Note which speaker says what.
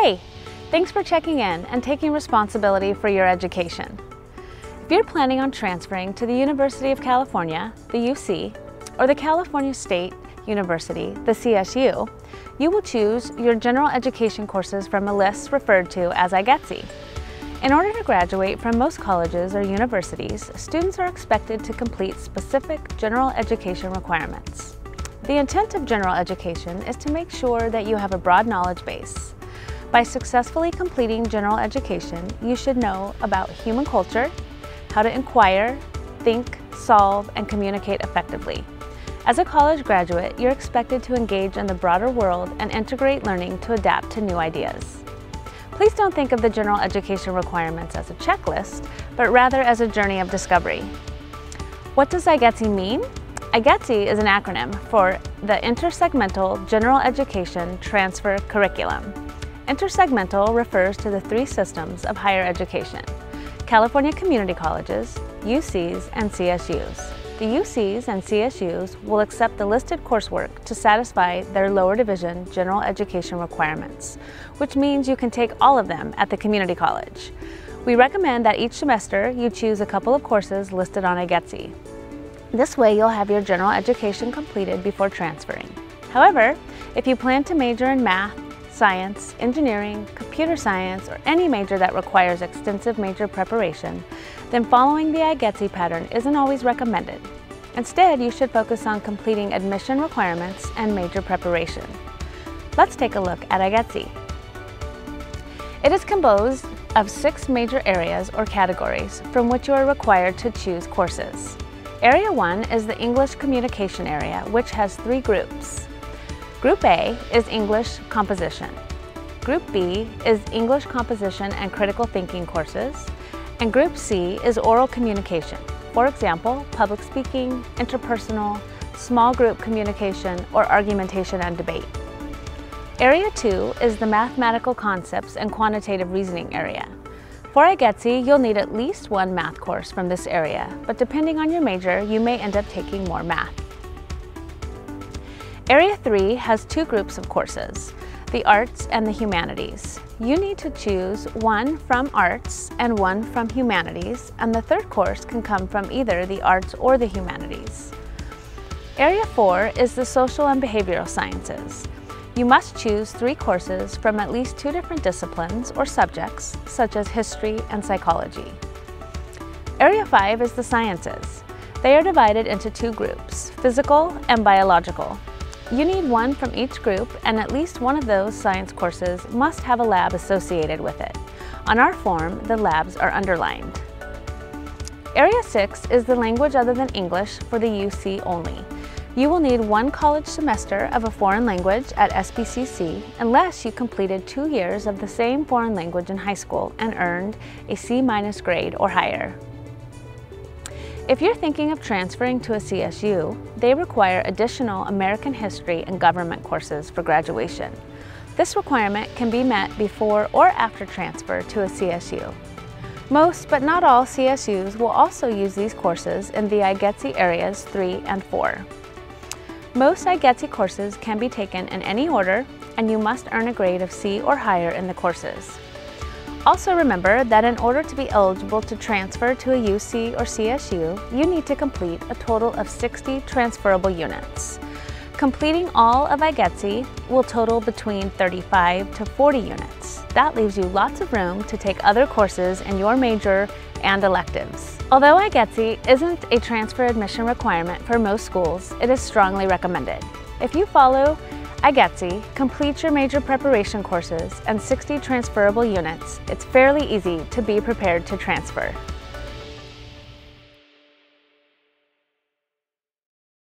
Speaker 1: Hey, thanks for checking in and taking responsibility for your education. If you're planning on transferring to the University of California, the UC, or the California State University, the CSU, you will choose your general education courses from a list referred to as Igetc. In order to graduate from most colleges or universities, students are expected to complete specific general education requirements. The intent of general education is to make sure that you have a broad knowledge base. By successfully completing general education, you should know about human culture, how to inquire, think, solve, and communicate effectively. As a college graduate, you're expected to engage in the broader world and integrate learning to adapt to new ideas. Please don't think of the general education requirements as a checklist, but rather as a journey of discovery. What does Igetc mean? Igetc is an acronym for the Intersegmental General Education Transfer Curriculum. Intersegmental refers to the three systems of higher education: California community colleges, UCs, and CSUs. The UCs and CSUs will accept the listed coursework to satisfy their lower division general education requirements, which means you can take all of them at the community college. We recommend that each semester you choose a couple of courses listed on Igetc. This way you'll have your general education completed before transferring. However, if you plan to major in math, science, engineering, computer science, or any major that requires extensive major preparation, then following the Igetc pattern isn't always recommended. Instead, you should focus on completing admission requirements and major preparation. Let's take a look at Igetc. It is composed of 6 major areas or categories from which you are required to choose courses. Area 1 is the English communication area, which has 3 groups. Group A is English composition. Group B is English composition and critical thinking courses. And Group C is oral communication. For example, public speaking, interpersonal, small group communication, or argumentation and debate. Area 2 is the mathematical concepts and quantitative reasoning area. For Igetc, you'll need at least one math course from this area, but depending on your major, you may end up taking more math. Area 3 has 2 groups of courses: the arts and the humanities. You need to choose one from arts and one from humanities, and the third course can come from either the arts or the humanities. Area 4 is the social and behavioral sciences. You must choose 3 courses from at least 2 different disciplines or subjects, such as history and psychology. Area 5 is the sciences. They are divided into 2 groups, physical and biological. You need one from each group, and at least one of those science courses must have a lab associated with it. On our form, the labs are underlined. Area 6 is the language other than English for the UC only. You will need 1 college semester of a foreign language at SBCC unless you completed 2 years of the same foreign language in high school and earned a C- grade or higher. If you're thinking of transferring to a CSU, they require additional American history and government courses for graduation. This requirement can be met before or after transfer to a CSU. Most, but not all, CSUs will also use these courses in the Igetc areas 3 and 4. Most Igetc courses can be taken in any order, and you must earn a grade of C or higher in the courses. Also remember that in order to be eligible to transfer to a UC or CSU, you need to complete a total of 60 transferable units. Completing all of Igetc will total between 35 to 40 units. That leaves you lots of room to take other courses in your major and electives. Although Igetc isn't a transfer admission requirement for most schools, it is strongly recommended. If you follow Igetc, complete your major preparation courses and 60 transferable units, it's fairly easy to be prepared to transfer.